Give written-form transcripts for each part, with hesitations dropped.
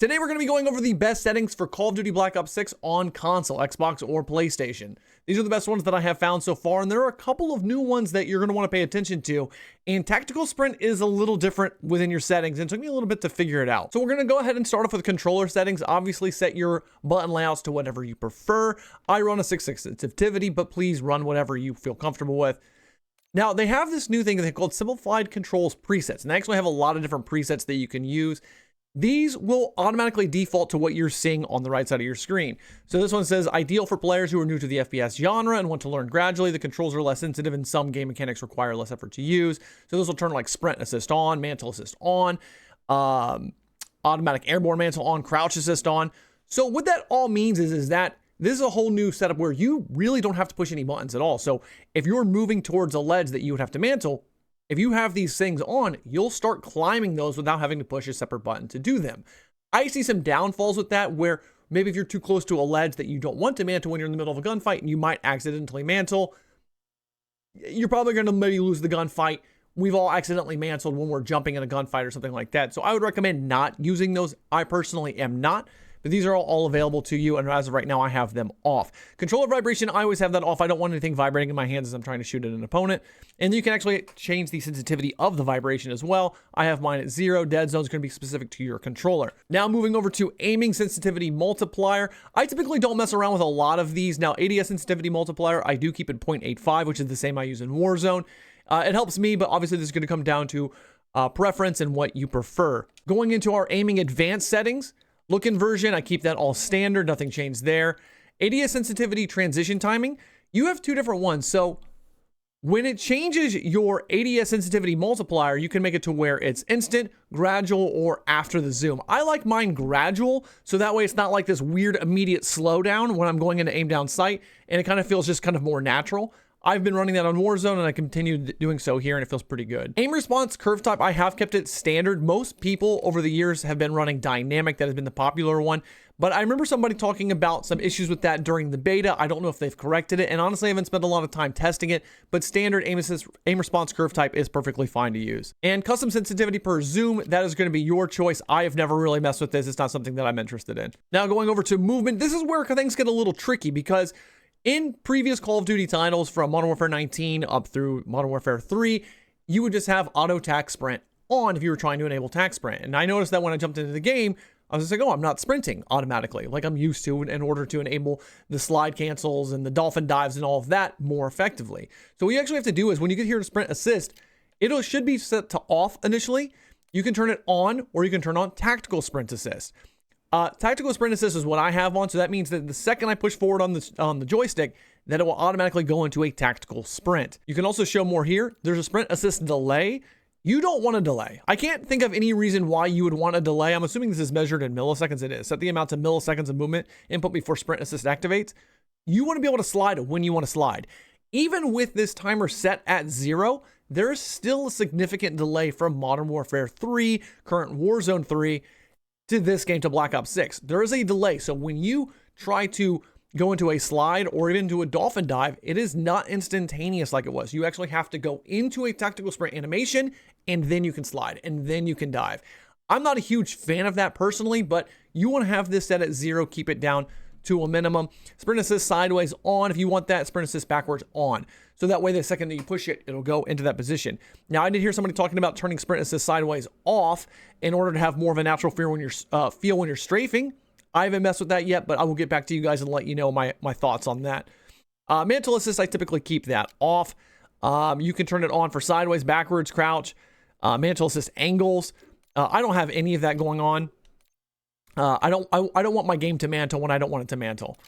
Today we're going to be going over the best settings for Call of Duty Black Ops 6 on console, Xbox or PlayStation. These are the best ones that I have found so far, and there are a couple of new ones that you're going to want to pay attention to. And Tactical Sprint is a little different within your settings, and it took me a little bit to figure it out. So we're going to go ahead and start off with controller settings. Obviously set your button layouts to whatever you prefer. I run a 6.6 sensitivity, but please run whatever you feel comfortable with. Now, they have this new thing that they called Simplified Controls Presets, and they actually have a lot of different presets that you can use. These will automatically default to what you're seeing on the right side of your screen. So this one says, ideal for players who are new to the FPS genre and want to learn gradually. The controls are less sensitive and some game mechanics require less effort to use. So this will turn like sprint assist on, mantle assist on, automatic airborne mantle on, crouch assist on. So what that all means is that this is a whole new setup where you really don't have to push any buttons at all. So if you're moving towards a ledge that you would have to mantle, if you have these things on, you'll start climbing those without having to push a separate button to do them. I see some downfalls with that where maybe if you're too close to a ledge that you don't want to mantle when you're in the middle of a gunfight and you might accidentally mantle, you're probably going to maybe lose the gunfight. We've all accidentally mantled when we're jumping in a gunfight or something like that. So I would recommend not using those. I personally am not. But these are all available to you, and as of right now, I have them off. Controller vibration, I always have that off. I don't want anything vibrating in my hands as I'm trying to shoot at an opponent. And you can actually change the sensitivity of the vibration as well. I have mine at 0. Dead zone is going to be specific to your controller. Now moving over to aiming sensitivity multiplier. I typically don't mess around with a lot of these. Now ADS sensitivity multiplier, I do keep at 0.85, which is the same I use in Warzone. It helps me, but obviously this is going to come down to preference and what you prefer. Going into our aiming advanced settings, look inversion, I keep that all standard, nothing changed there. ADS sensitivity transition timing, you have two different ones. So when it changes your ADS sensitivity multiplier, you can make it to where it's instant, gradual, or after the zoom. I like mine gradual, so that way it's not like this weird immediate slowdown when I'm going into aim down sight, and it kind of feels just kind of more natural. I've been running that on Warzone and I continue doing so here and it feels pretty good. Aim response curve type, I have kept it standard. Most people over the years have been running dynamic. That has been the popular one. But I remember somebody talking about some issues with that during the beta. I don't know if they've corrected it. And honestly, I haven't spent a lot of time testing it. But standard aim response curve type is perfectly fine to use. And custom sensitivity per zoom, that is going to be your choice. I have never really messed with this. It's not something that I'm interested in. Now going over to movement. This is where things get a little tricky because in previous Call of Duty titles from Modern Warfare 19 up through Modern Warfare 3, you would just have auto tac sprint on if you were trying to enable tac sprint. And I noticed that when I jumped into the game, I was just like, oh, I'm not sprinting automatically like I'm used to in order to enable the slide cancels and the dolphin dives and all of that more effectively. So what you actually have to do is when you get here to sprint assist, it should be set to off initially. You can turn it on or you can turn on tactical sprint assist. Tactical sprint assist is what I have on, so that means that the second I push forward on the joystick, that it will automatically go into a tactical sprint. You can also show more here. There's a sprint assist delay. You don't want a delay. I can't think of any reason why you would want a delay. I'm assuming this is measured in milliseconds. It is. Set the amount to milliseconds of movement input before sprint assist activates. You want to be able to slide when you want to slide. Even with this timer set at 0, there is still a significant delay from Modern Warfare 3, current Warzone 3, to this game, to Black Ops 6. There is a delay. So when you try to go into a slide or even into a dolphin dive, it is not instantaneous like it was. You actually have to go into a tactical sprint animation and then you can slide and then you can dive. I'm not a huge fan of that personally, but you want to have this set at 0, keep it down to a minimum. Sprint assist sideways on if you want that, sprint assist backwards on. So that way the second that you push it, it'll go into that position. Now I did hear somebody talking about turning sprint assist sideways off in order to have more of a natural feel when you're strafing. I haven't messed with that yet, but I will get back to you guys and let you know my thoughts on that. Mantle assist, I typically keep that off. You can turn it on for sideways, backwards, crouch, mantle assist angles. I don't have any of that going on. I don't want my game to mantle when I don't want it to mantle.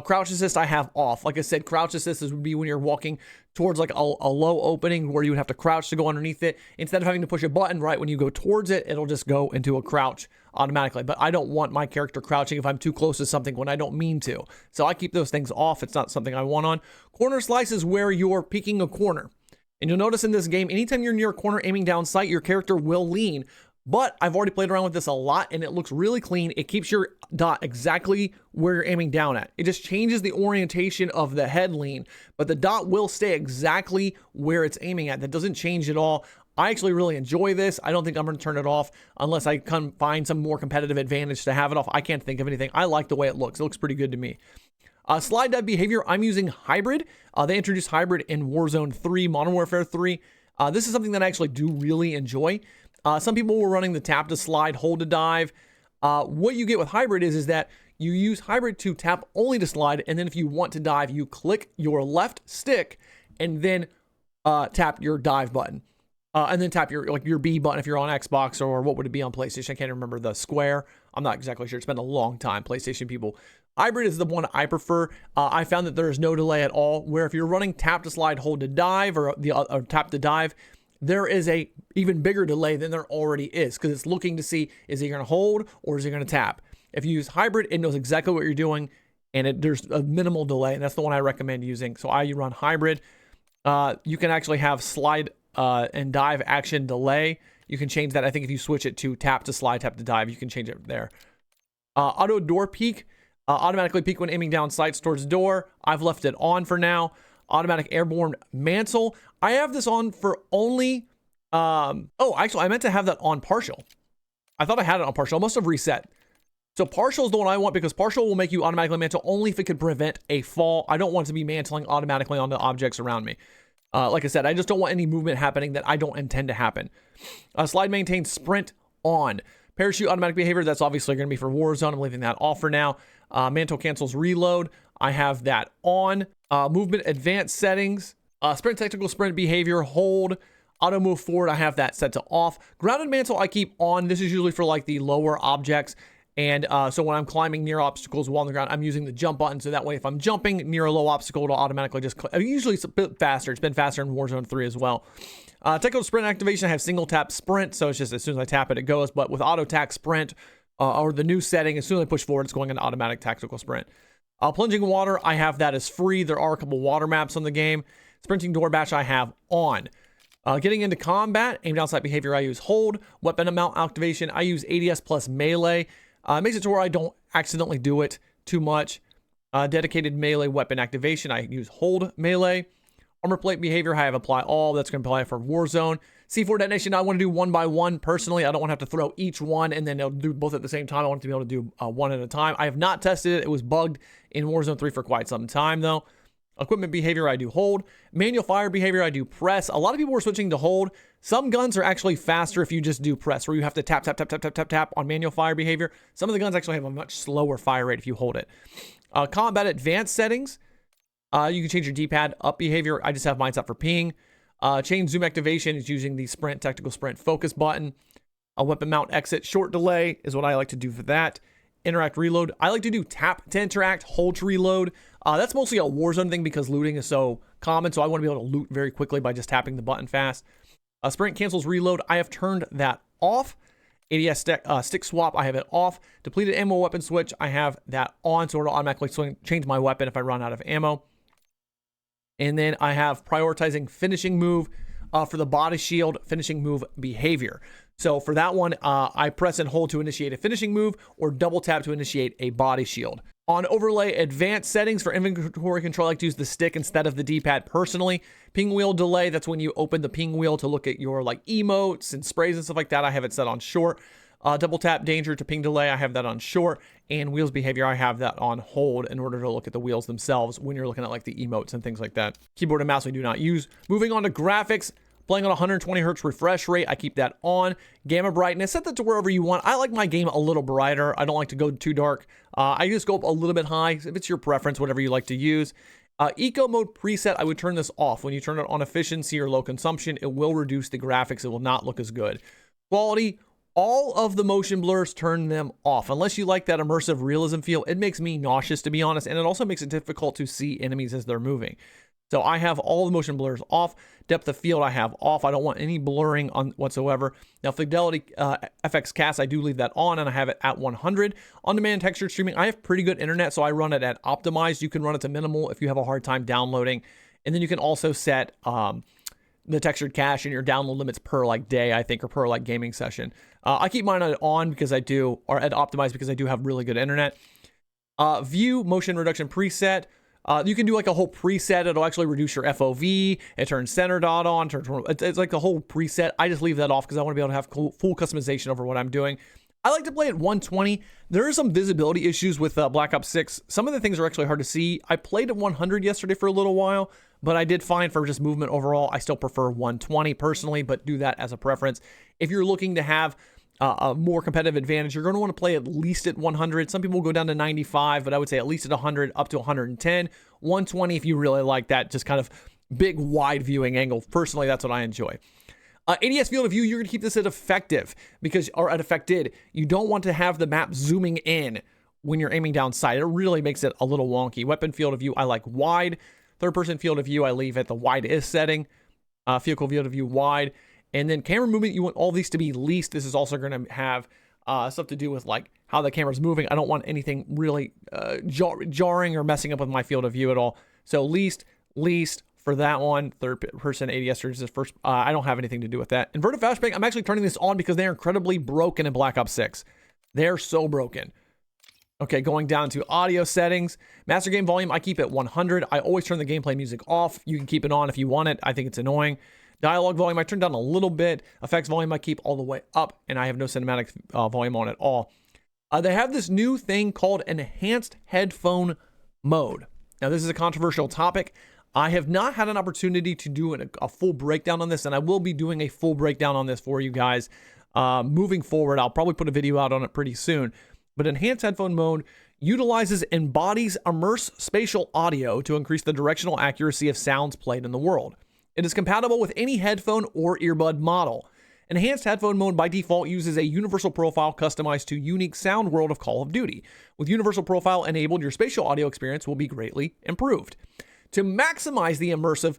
Crouch assist I have off. Like I said, crouch assist would be when you're walking towards like a low opening where you would have to crouch to go underneath it. Instead of having to push a button right when you go towards it, it'll just go into a crouch automatically. But I don't want my character crouching if I'm too close to something when I don't mean to. So I keep those things off. It's not something I want on. Corner slice is where you're peeking a corner. And you'll notice in this game, anytime you're near a corner aiming down sight, your character will lean. But I've already played around with this a lot and it looks really clean. It keeps your dot exactly where you're aiming down at. It just changes the orientation of the head lean, but the dot will stay exactly where it's aiming at. That doesn't change at all. I actually really enjoy this. I don't think I'm going to turn it off unless I can find some more competitive advantage to have it off. I can't think of anything. I like the way it looks. It looks pretty good to me. Slide dive behavior, I'm using hybrid. They introduced hybrid in Warzone 3, Modern Warfare 3. This is something that I actually do really enjoy. Some people were running the tap to slide, hold to dive. What you get with hybrid is that you use hybrid to tap only to slide, and then if you want to dive, you click your left stick and then tap your dive button. And then tap your B button if you're on Xbox, or what would it be on PlayStation? I can't remember the square. I'm not exactly sure. It's been a long time, PlayStation people. Hybrid is the one I prefer. I found that there is no delay at all, where if you're running tap to slide, hold to dive, or tap to dive, there is a even bigger delay than there already is, because it's looking to see, is he going to hold or is he going to tap? If you use hybrid, it knows exactly what you're doing, and there's a minimal delay, and that's the one I recommend using. So I run hybrid. You can actually have slide and dive action delay. You can change that. I think if you switch it to tap to slide, tap to dive, you can change it there. Auto door peek. Automatically peek when aiming down sights towards the door. I've left it on for now. Automatic airborne mantle. I have this on for only... actually, I meant to have that on partial. I thought I had it on partial. I must have reset. So partial is the one I want, because partial will make you automatically mantle only if it could prevent a fall. I don't want to be mantling automatically onto objects around me. Like I said, I just don't want any movement happening that I don't intend to happen. Slide maintain sprint on. Parachute automatic behavior, that's obviously going to be for Warzone. I'm leaving that off for now. Mantle cancels reload. I have that on. Movement advanced settings. Sprint technical sprint behavior, hold. Auto move forward, I have that set to off. Grounded mantle I keep on. This is usually for like the lower objects. And so when I'm climbing near obstacles while on the ground, I'm using the jump button. So that way, if I'm jumping near a low obstacle, it'll automatically just usually it's a bit faster. It's been faster in Warzone 3 as well. Technical sprint activation, I have single tap sprint. So it's just as soon as I tap it, it goes. But with auto tac sprint, or the new setting, as soon as I push forward, it's going into automatic tactical sprint. Plunging water, I have that as free. There are a couple water maps on the game. Sprinting door bash, I have on. Getting into combat, aim down sight behavior, I use hold. Weapon amount activation, I use ADS plus melee. It makes it to where I don't accidentally do it too much. Dedicated melee weapon activation, I use hold melee. Armor plate behavior, I have apply all. That's going to apply for Warzone. C4 detonation, I want to do one by one. Personally, I don't want to have to throw each one and then they'll do both at the same time. I want to be able to do one at a time. I have not tested it. It was bugged in Warzone 3 for quite some time though. Equipment behavior, I do hold. Manual fire behavior, I do press. A lot of people are switching to hold. Some guns are actually faster if you just do press, where you have to tap, tap, tap, tap, tap, tap, tap on manual fire behavior. Some of the guns actually have a much slower fire rate if you hold it. Combat advanced settings, you can change your D-pad up behavior. I just have mine set for ping. Chain zoom activation is using the sprint, tactical sprint focus button. A weapon mount exit short delay is what I like to do for that. Interact reload, I like to do tap to interact, hold to reload. That's mostly a Warzone thing because looting is so common, so I want to be able to loot very quickly by just tapping the button fast. Sprint cancels reload, I have turned that off. ADS stick swap, I have it off. Depleted ammo weapon switch, I have that on, so it'll automatically change my weapon if I run out of ammo. And then I have prioritizing finishing move for the body shield, finishing move behavior. So for that one, I press and hold to initiate a finishing move or double tap to initiate a body shield. On overlay advanced settings for inventory control, I like to use the stick instead of the D-pad personally. Ping wheel delay, that's when you open the ping wheel to look at your like emotes and sprays and stuff like that. I have it set on short. Double tap danger to ping delay, I have that on short. And wheels behavior, I have that on hold in order to look at the wheels themselves when you're looking at like the emotes and things like that. Keyboard and mouse we do not use. Moving on to graphics. Playing on 120 hertz refresh rate, I keep that on. Gamma brightness, set that to wherever you want. I like my game a little brighter. I don't like to go too dark. I just go up a little bit high. If it's your preference, whatever you like to use. Eco mode preset, I would turn this off. When you turn it on efficiency or low consumption, it will reduce the graphics. It will not look as good. Quality, all of the motion blurs, turn them off. Unless you like that immersive realism feel, it makes me nauseous, to be honest. And it also makes it difficult to see enemies as they're moving. So I have all the motion blurs off. Depth of field I have off. I don't want any blurring on whatsoever. Now fidelity FX cast, I do leave that on and I have it at 100. On-demand texture streaming, I have pretty good internet, so I run it at optimized. You can run it to minimal if you have a hard time downloading. And then you can also set the textured cache and your download limits per like day, I think, or per like gaming session. I keep mine on because I do, or at optimized because I do have really good internet. View motion reduction preset. You can do like a whole preset. It'll actually reduce your FOV. It turns center dot on. It's like a whole preset. I just leave that off because I want to be able to have full customization over what I'm doing. I like to play at 120. There are some visibility issues with Black Ops 6. Some of the things are actually hard to see. I played at 100 yesterday for a little while, but I did find for just movement overall, I still prefer 120 personally, but do that as a preference. If you're looking to have a more competitive advantage, you're going to want to play at least at 100. Some people will go down to 95, but I would say at least at 100 up to 110. 120 if you really like that just kind of big wide viewing angle. Personally, that's what I enjoy. ADS field of view, you're going to keep this at effective or at affected. You don't want to have the map zooming in when you're aiming down sight. It really makes it a little wonky. Weapon field of view, I like wide. Third person field of view, I leave at the wide is setting. Vehicle field of view, wide. And then camera movement, you want all these to be least. This is also going to have stuff to do with like how the camera's moving. I don't want anything really jarring or messing up with my field of view at all. So least. For that one, third person ADS is first. I don't have anything to do with that. Inverted flashbang, I'm actually turning this on because they're incredibly broken in Black Ops 6. They're so broken. Okay, going down to audio settings. Master game volume, I keep it 100. I always turn the gameplay music off. You can keep it on if you want it. I think it's annoying. Dialogue volume, I turn down a little bit. Effects volume, I keep all the way up, and I have no cinematic volume on at all. They have this new thing called enhanced headphone mode. Now, this is a controversial topic. I have not had an opportunity to do a full breakdown on this, and I will be doing a full breakdown on this for you guys moving forward. I'll probably put a video out on it pretty soon. But enhanced headphone mode utilizes embodies immerse spatial audio to increase the directional accuracy of sounds played in the world. It is compatible with any headphone or earbud model. Enhanced headphone mode by default uses a universal profile customized to unique sound world of Call of Duty. With universal profile enabled, your spatial audio experience will be greatly improved. To maximize the immersive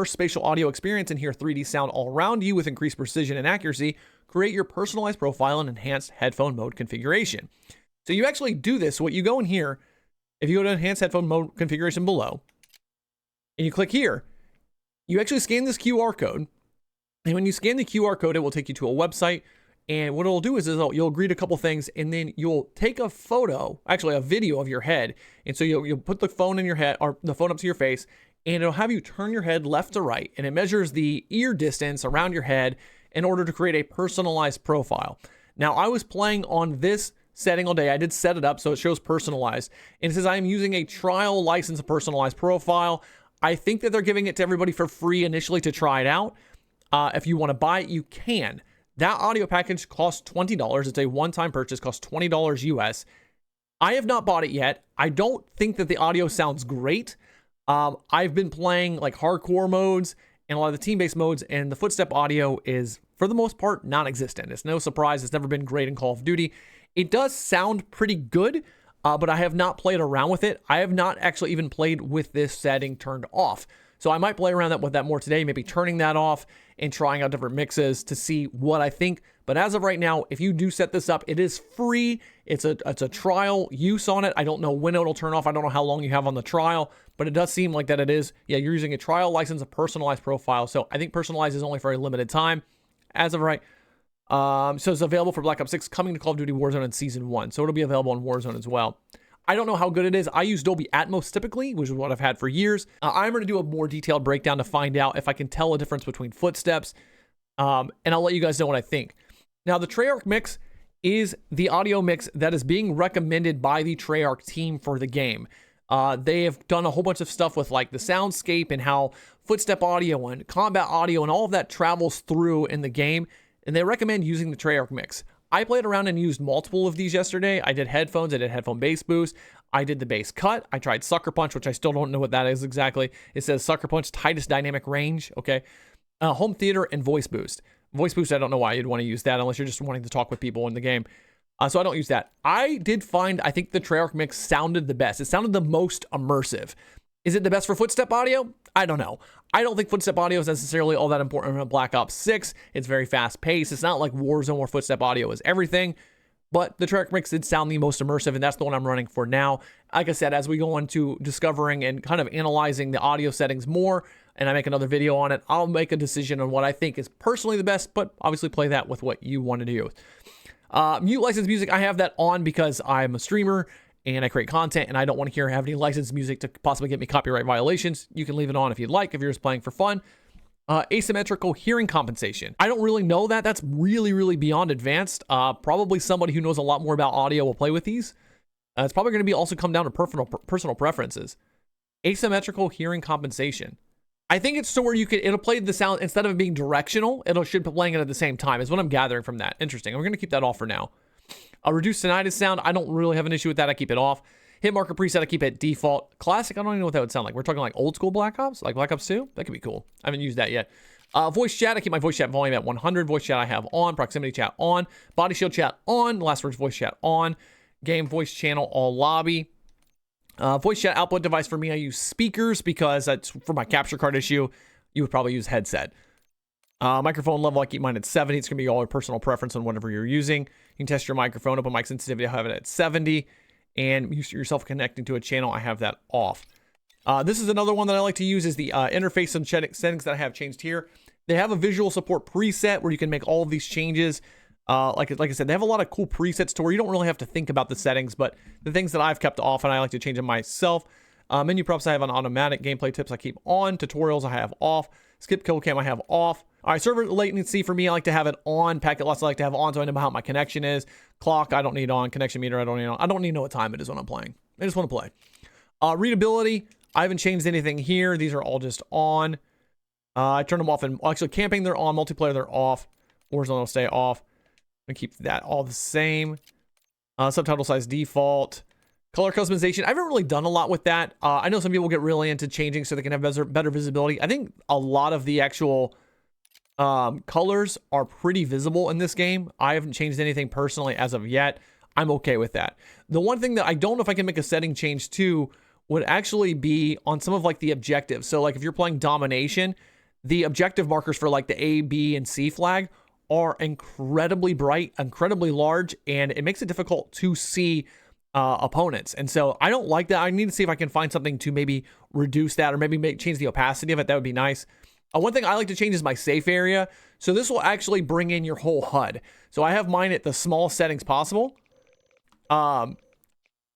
spatial audio experience and hear 3D sound all around you with increased precision and accuracy, create your personalized profile and enhanced headphone mode configuration. So you actually do this. So what you go in here, if you go to enhanced headphone mode configuration below, and you click here, you actually scan this QR code. And when you scan the QR code, it will take you to a website. And what it'll do is you'll agree to a couple things, and then you'll take a photo, actually a video of your head. And so you'll put the phone in your head, or the phone up to your face, and it'll have you turn your head left to right, and it measures the ear distance around your head in order to create a personalized profile. Now, I was playing on this setting all day. I did set it up so it shows personalized, and it says I am using a trial license of personalized profile. I think that they're giving it to everybody for free initially to try it out. If you want to buy it, you can. That audio package costs $20. It's a one-time purchase, costs $20 US. I have not bought it yet. I don't think that the audio sounds great. I've been playing like hardcore modes and a lot of the team-based modes, and the footstep audio is, for the most part, non-existent. It's no surprise. It's never been great in Call of Duty. It does sound pretty good, but I have not played around with it. I have not actually even played with this setting turned off. So I might play around with that more today, maybe turning that off and trying out different mixes to see what I think. But as of right now, if you do set this up, it is free. It's a trial use on it. I don't know when it'll turn off. I don't know how long you have on the trial, but it does seem like that it is. Yeah, you're using a trial license of personalized profile. So I think personalized is only for a limited time as of right. So it's available for Black Ops 6, coming to Call of Duty Warzone in Season 1. So it'll be available in Warzone as well. I don't know how good it is. I use Dolby Atmos typically, which is what I've had for years. I'm going to do a more detailed breakdown to find out if I can tell a difference between footsteps. And I'll let you guys know what I think. Now, the Treyarch mix is the audio mix that is being recommended by the Treyarch team for the game. They have done a whole bunch of stuff with like the soundscape and how footstep audio and combat audio and all of that travels through in the game. And they recommend using the Treyarch mix. I played around and used multiple of these yesterday. I did headphones, I did headphone bass boost, I did the bass cut, I tried Sucker Punch, which I still don't know what that is exactly. It says Sucker Punch, tightest dynamic range, okay. Home theater and voice boost. Voice boost, I don't know why you'd want to use that unless you're just wanting to talk with people in the game. So I don't use that. I think the Treyarch mix sounded the best. It sounded the most immersive. Is it the best for footstep audio? I don't know. I don't think footstep audio is necessarily all that important in Black Ops 6. It's very fast paced. It's not like Warzone where footstep audio is everything, but the Treyarch mix did sound the most immersive, and that's the one I'm running for now. Like I said, as we go into discovering and kind of analyzing the audio settings more, and I make another video on it, I'll make a decision on what I think is personally the best, but obviously play that with what you want to do. Mute license music, I have that on because I'm a streamer, and I create content and I don't want to have any licensed music to possibly get me copyright violations, you can leave it on if you'd like, if you're just playing for fun. Asymmetrical hearing compensation. I don't really know that. That's really, really beyond advanced. Probably somebody who knows a lot more about audio will play with these. It's probably going to be also come down to personal preferences. Asymmetrical hearing compensation. I think it's to where it'll play the sound, instead of it being directional, should be playing it at the same time, is what I'm gathering from that. Interesting. We're going to keep that off for now. Reduced tinnitus sound. I don't really have an issue with that. I keep it off. Hit marker preset, I keep it default. Classic, I don't even know what that would sound like. We're talking like old school Black Ops, like Black Ops 2. That could be cool. I haven't used that yet. Voice chat, I keep my voice chat volume at 100. Voice chat I have on. Proximity chat on. Body shield chat on. Last words voice chat on. Game voice channel all lobby. Voice chat output device for me, I use speakers because that's for my capture card issue. You would probably use headset. Microphone level, I keep mine at 70. It's going to be all your personal preference on whatever you're using. You can test your microphone. Open mic sensitivity, I have it at 70. And yourself connecting to a channel, I have that off. This is another one that I like to use, is the interface and settings that I have changed here. They have a visual support preset where you can make all of these changes. Like I said, they have a lot of cool presets to where you don't really have to think about the settings, but the things that I've kept off and I like to change them myself. Menu props I have on automatic. Gameplay tips I keep on. Tutorials I have off. Skip kill cam I have off. All right, server latency for me, I like to have it on. Packet loss I like to have on so I know how my connection is. Clock I don't need on. Connection meter I don't need on. I don't need to know what time it is when I'm playing. I just want to play. Readability, I haven't changed anything here. These are all just on. I turn them off, and actually camping they're on. Multiplayer they're off. Warzone will stay off. I'm gonna keep that all the same. Subtitle size default. Color customization, I haven't really done a lot with that. I know some people get really into changing so they can have better visibility. I think a lot of the actual colors are pretty visible in this game. I haven't changed anything personally as of yet. I'm okay with that. The one thing that I don't know if I can make a setting change to would actually be on some of like the objectives. So like if you're playing domination, the objective markers for like the A, B, and C flag are incredibly bright, incredibly large, and it makes it difficult to see opponents. And so I don't like that. I need to see if I can find something to maybe reduce that or maybe change the opacity of it. That would be nice. One thing I like to change is my safe area. So this will actually bring in your whole HUD. So I have mine at the smallest settings possible. And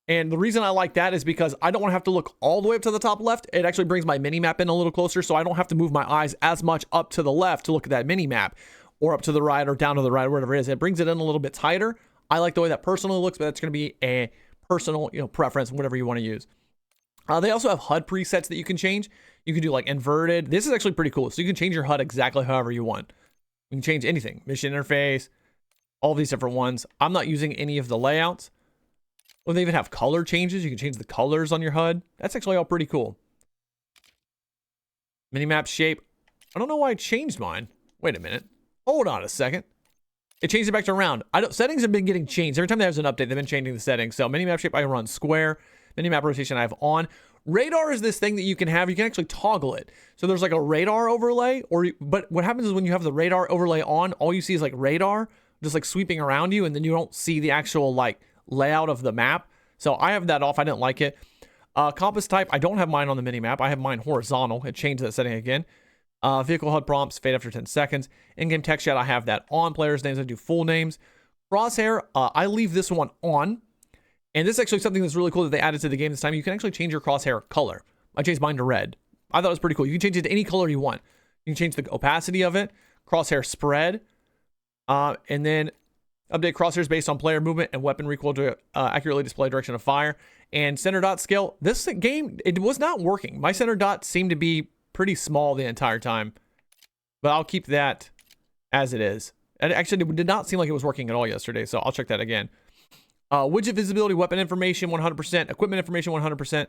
the reason I like that is because I don't want to have to look all the way up to the top left. It actually brings my mini map in a little closer, so I don't have to move my eyes as much up to the left to look at that mini map, or up to the right or down to the right, or whatever it is. It brings it in a little bit tighter. I like the way that personally looks, but that's going to be a personal, preference, whatever you want to use. They also have HUD presets that you can change. You can do like inverted. This is actually pretty cool. So you can change your HUD exactly however you want. You can change anything. Mission interface, all these different ones. I'm not using any of the layouts. Well, they even have color changes. You can change the colors on your HUD. That's actually all pretty cool. Minimap shape. I don't know why I changed mine. Wait a minute. Hold on a second. It changed it back to round. Settings have been getting changed. Every time there's an update, they've been changing the settings. So minimap shape, I run square. Minimap rotation, I have on. Radar is this thing that you can have. You can actually toggle it. So there's like a radar overlay, but what happens is when you have the radar overlay on, all you see is like radar just like sweeping around you, and then you don't see the actual like layout of the map. So I have that off. I didn't like it. Compass type, I don't have mine on the mini map. I have mine horizontal. It changed that setting again. Vehicle HUD prompts fade after 10 seconds. In-game text chat, I have that on. Players' names, I do full names. Crosshair, I leave this one on. And this is actually something that's really cool that they added to the game this time. You can actually change your crosshair color. I changed mine to red. I thought it was pretty cool. You can change it to any color you want. You can change the opacity of it, crosshair spread, and then update crosshairs based on player movement and weapon recoil to accurately display direction of fire. And center dot scale. This game, it was not working. My center dot seemed to be pretty small the entire time, but I'll keep that as it is. It actually did not seem like it was working at all yesterday, so I'll check that again. Widget visibility, weapon information 100%, equipment information 100%,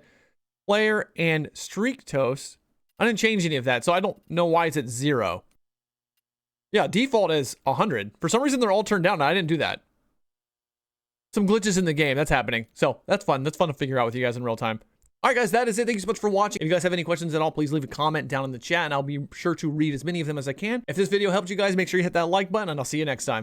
player and streak toast. I didn't change any of that, so I don't know why it's at 0. Yeah, default is 100. For some reason, they're all turned down, and I didn't do that. Some glitches in the game, that's happening. So that's fun. That's fun to figure out with you guys in real time. All right, guys, that is it. Thank you so much for watching. If you guys have any questions at all, please leave a comment down in the chat, and I'll be sure to read as many of them as I can. If this video helped you guys, make sure you hit that like button, and I'll see you next time.